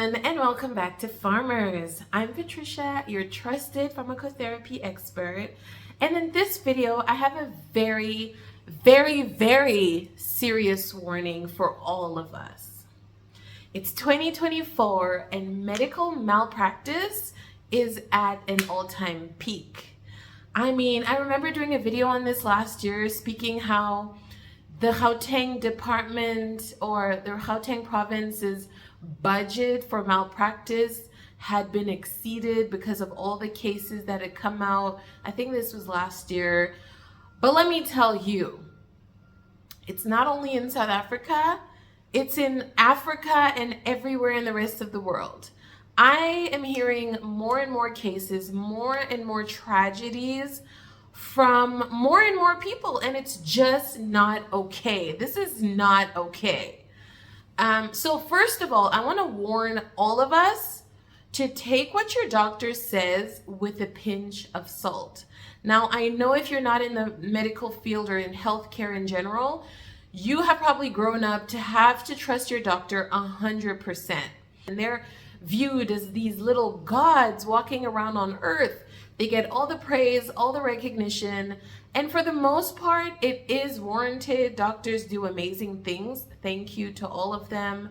everyone, and welcome back to Farmers. I'm Patricia, your trusted pharmacotherapy expert, and in this video I have a very serious warning for all of us. It's 2024 and medical malpractice is at an all-time peak. I remember doing a video on this last year speaking how the Gauteng department or the Gauteng province's budget for malpractice had been exceeded because of all the cases that had come out. I think this was last year. But let me tell you, it's not only in South Africa, it's in Africa and everywhere in the rest of the world. I am hearing more and more cases, more and more tragedies from more and more people, and it's just not okay. This is not okay. So first of all, I want to warn all of us to take what your doctor says with a pinch of salt. Now, I know if you're not in the medical field or in healthcare in general, you have probably grown up to have to trust your doctor 100%. And they're viewed as these little gods walking around on earth. They get all the praise, all the recognition, and for the most part, it is warranted. Doctors do amazing things. Thank you to all of them.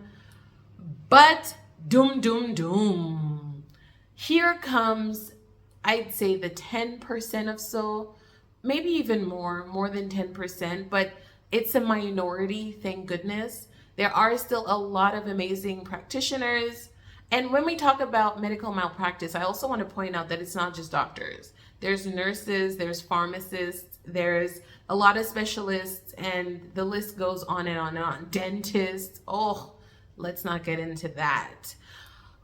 But doom. Here comes, I'd say, the 10% of so, maybe even more than 10%, but it's a minority, thank goodness. There are still a lot of amazing practitioners. And when we talk about medical malpractice, I also want to point out that it's not just doctors. There's nurses, there's pharmacists, there's a lot of specialists, and the list goes on and on and on. Dentists, let's not get into that.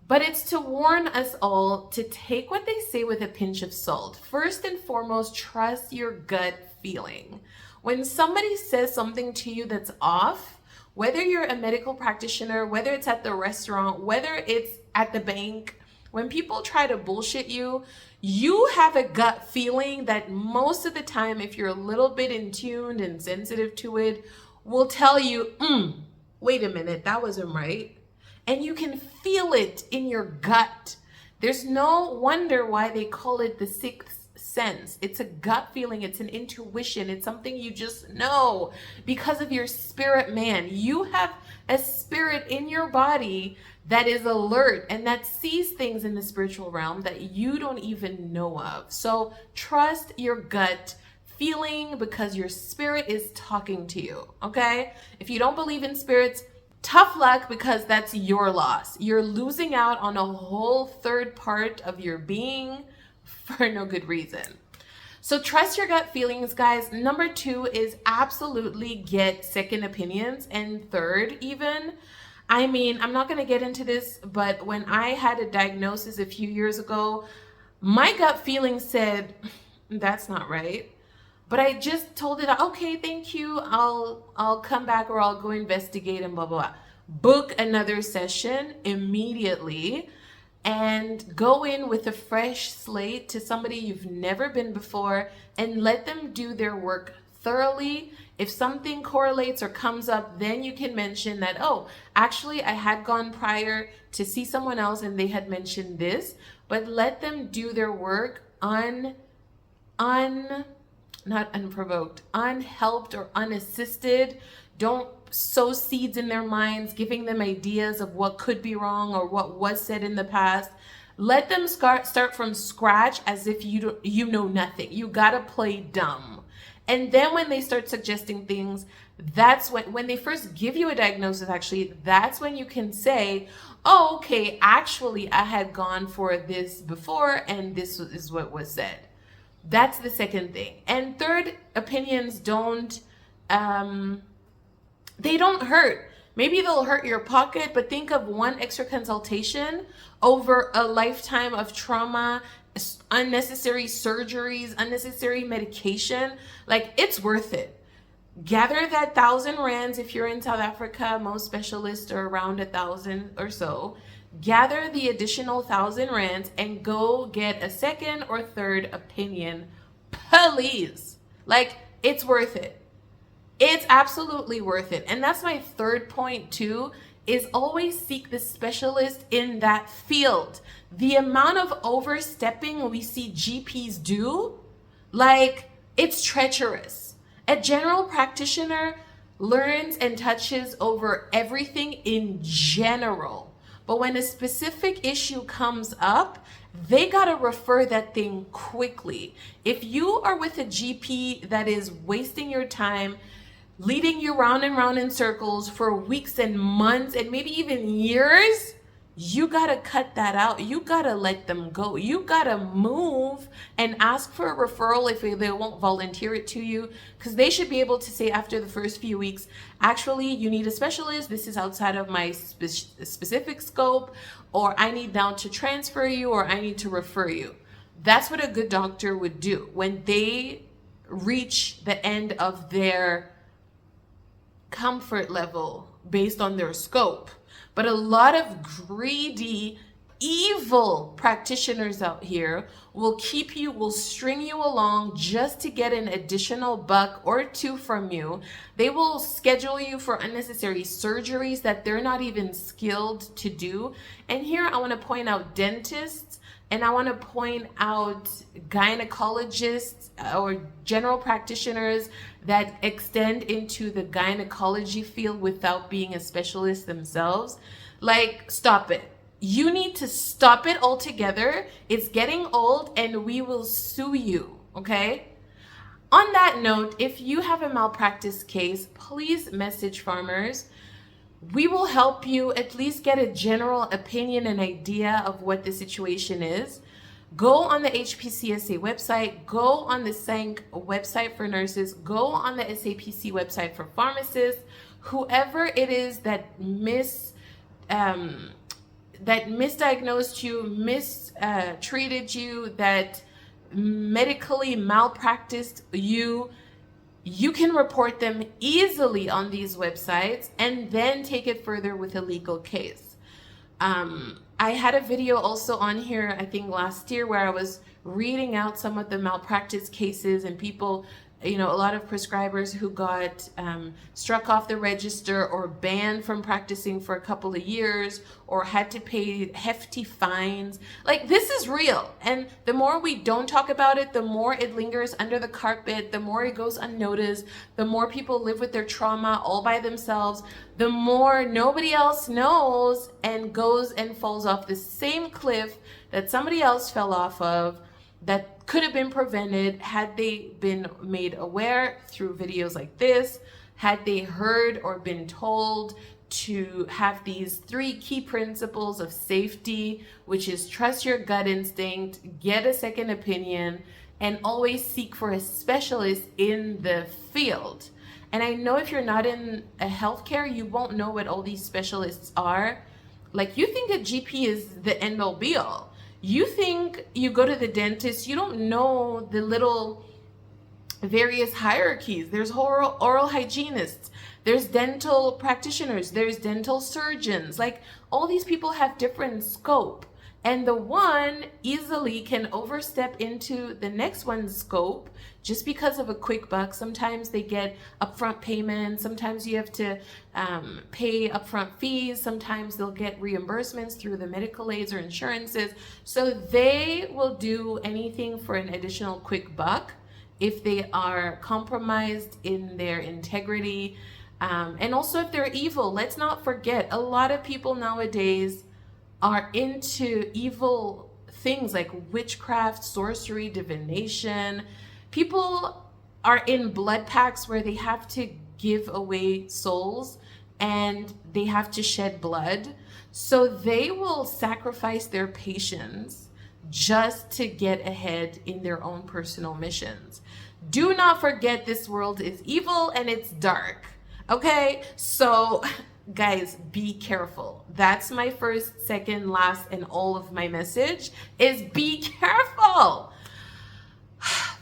But it's to warn us all to take what they say with a pinch of salt. First and foremost, trust your gut feeling. When somebody says something to you that's off, whether you're a medical practitioner, whether it's at the restaurant, whether it's at the bank, when people try to bullshit you, you have a gut feeling that most of the time, if you're a little bit in tune and sensitive to it, will tell you, wait a minute, that wasn't right. And you can feel it in your gut. There's no wonder why they call it the sixth sense. It's a gut feeling. It's an intuition. It's something you just know because of your spirit man. You have a spirit in your body that is alert and that sees things in the spiritual realm that you don't even know of. So trust your gut feeling because your spirit is talking to you, okay? If you don't believe in spirits, tough luck, because that's your loss. You're losing out on a whole third part of your being for no good reason. So trust your gut feelings, guys. Number 2 is absolutely get second opinions. And third, even, I'm not going to get into this, but when I had a diagnosis a few years ago, my gut feeling said, that's not right. But I just told it, okay, thank you. I'll come back, or I'll go investigate and blah, blah, blah. Book another session immediately and go in with a fresh slate to somebody you've never been before and let them do their work thoroughly. If something correlates or comes up, then you can mention that, actually I had gone prior to see someone else and they had mentioned this, but let them do their work not unprovoked, unhelped or unassisted. Don't sow seeds in their minds, giving them ideas of what could be wrong or what was said in the past. Let them start from scratch as if you know nothing. You gotta play dumb. And then when they start suggesting things, that's when they first give you a diagnosis, actually, that's when you can say, okay, actually I had gone for this before and this is what was said. That's the second thing. And third, opinions they don't hurt. Maybe they'll hurt your pocket, but think of one extra consultation over a lifetime of trauma, unnecessary surgeries, unnecessary medication. Like, it's worth it. Gather that 1,000 rands if you're in South Africa. Most specialists are around 1,000 or so. Gather the additional 1,000 rands and go get a second or third opinion, please. Like, it's worth it. It's absolutely worth it. And that's my third point too, is always seek the specialist in that field. The amount of overstepping we see GPs do, like, it's treacherous. A general practitioner learns and touches over everything in general. But when a specific issue comes up, they gotta refer that thing quickly. If you are with a GP that is wasting your time, leading you round and round in circles for weeks and months and maybe even years, you gotta cut that out. You gotta let them go. You gotta move and ask for a referral if they won't volunteer it to you, because they should be able to say after the first few weeks, actually, you need a specialist. This is outside of my specific scope, or I need now to transfer you, or I need to refer you. That's what a good doctor would do when they reach the end of their comfort level based on their scope. But a lot of greedy, evil practitioners out here will string you along just to get an additional buck or two from you. They will schedule you for unnecessary surgeries that they're not even skilled to do. And here I want to point out dentists, and I want to point out gynecologists or general practitioners that extend into the gynecology field without being a specialist themselves. Like, stop it. You need to stop it altogether. It's getting old and we will sue you, okay? On that note, if you have a malpractice case, please message Farmers. We will help you at least get a general opinion and idea of what the situation is. Go on the HPCSA website, go on the SANC website for nurses, go on the SAPC website for pharmacists, whoever it is that misdiagnosed you, mistreated you, that medically malpracticed you. You can report them easily on these websites and then take it further with a legal case. I had a video also on here, I think last year, where I was reading out some of the malpractice cases and people, a lot of prescribers who got struck off the register or banned from practicing for a couple of years or had to pay hefty fines. Like, this is real. And the more we don't talk about it, the more it lingers under the carpet, the more it goes unnoticed, the more people live with their trauma all by themselves, the more nobody else knows and goes and falls off the same cliff that somebody else fell off of, that could have been prevented had they been made aware through videos like this, had they heard or been told to have these 3 key principles of safety, which is trust your gut instinct, get a second opinion, and always seek for a specialist in the field. And I know if you're not in a healthcare, you won't know what all these specialists are. Like, you think a GP is the end all be all. You think you go to the dentist, you don't know the little various hierarchies. There's oral hygienists, there's dental practitioners, there's dental surgeons. Like, all these people have different scope. And the one easily can overstep into the next one's scope just because of a quick buck. Sometimes they get upfront payments. Sometimes you have to pay upfront fees. Sometimes they'll get reimbursements through the medical aids or insurances. So they will do anything for an additional quick buck if they are compromised in their integrity. And also if they're evil. Let's not forget, a lot of people nowadays are into evil things like witchcraft, sorcery, divination. People are in blood pacts where they have to give away souls and they have to shed blood. So they will sacrifice their patients just to get ahead in their own personal missions. Do not forget, this world is evil and it's dark. Okay, so guys, be careful. That's my first, second, last, and all of my message is be careful.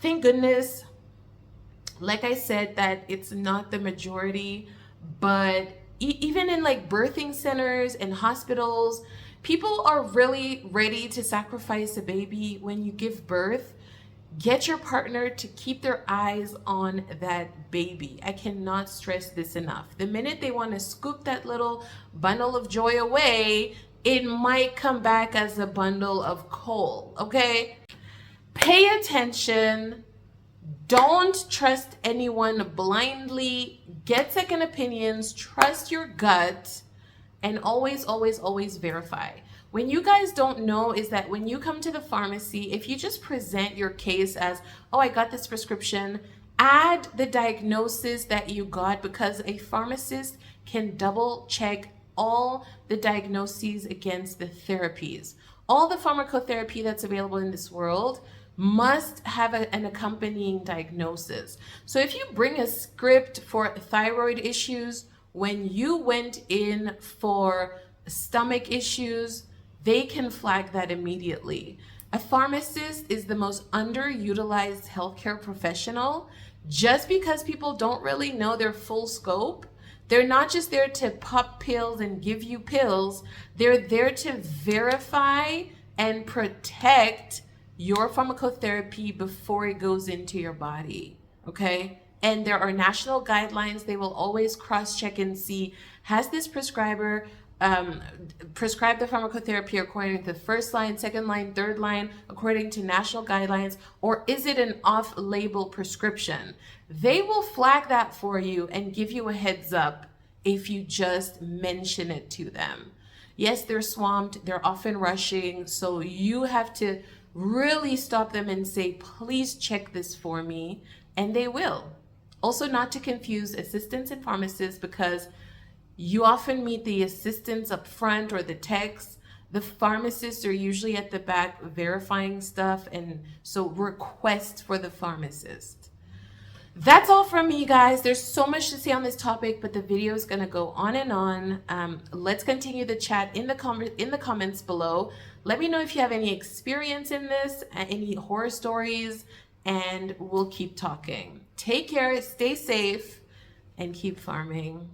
Thank goodness, like I said, that it's not the majority, but even in like birthing centers and hospitals, people are really ready to sacrifice a baby when you give birth. Get your partner to keep their eyes on that baby. I cannot stress this enough. The minute they want to scoop that little bundle of joy away, it might come back as a bundle of coal, okay? Pay attention. Don't trust anyone blindly. Get second opinions. Trust your gut. And always, always, always verify. When you guys don't know is that when you come to the pharmacy, if you just present your case as, oh, I got this prescription, add the diagnosis that you got, because a pharmacist can double check all the diagnoses against the therapies. All the pharmacotherapy that's available in this world must have an accompanying diagnosis. So if you bring a script for thyroid issues, when you went in for stomach issues, they can flag that immediately. A pharmacist is the most underutilized healthcare professional just because people don't really know their full scope. They're not just there to pop pills and give you pills. They're there to verify and protect your pharmacotherapy before it goes into your body, okay? And there are national guidelines. They will always cross-check and see, has this prescriber prescribed the pharmacotherapy according to the first line, second line, third line, according to national guidelines, or is it an off-label prescription? They will flag that for you and give you a heads up if you just mention it to them. Yes, they're swamped, they're often rushing, so you have to really stop them and say, please check this for me, and they will. Also, not to confuse assistants and pharmacists, because you often meet the assistants up front or the techs. The pharmacists are usually at the back verifying stuff, and so request for the pharmacist. That's all from me, guys. There's so much to say on this topic, but the video is going to go on and on. Let's continue the chat in the comments below. Let me know if you have any experience in this, any horror stories, and we'll keep talking. Take care, stay safe, and keep farming.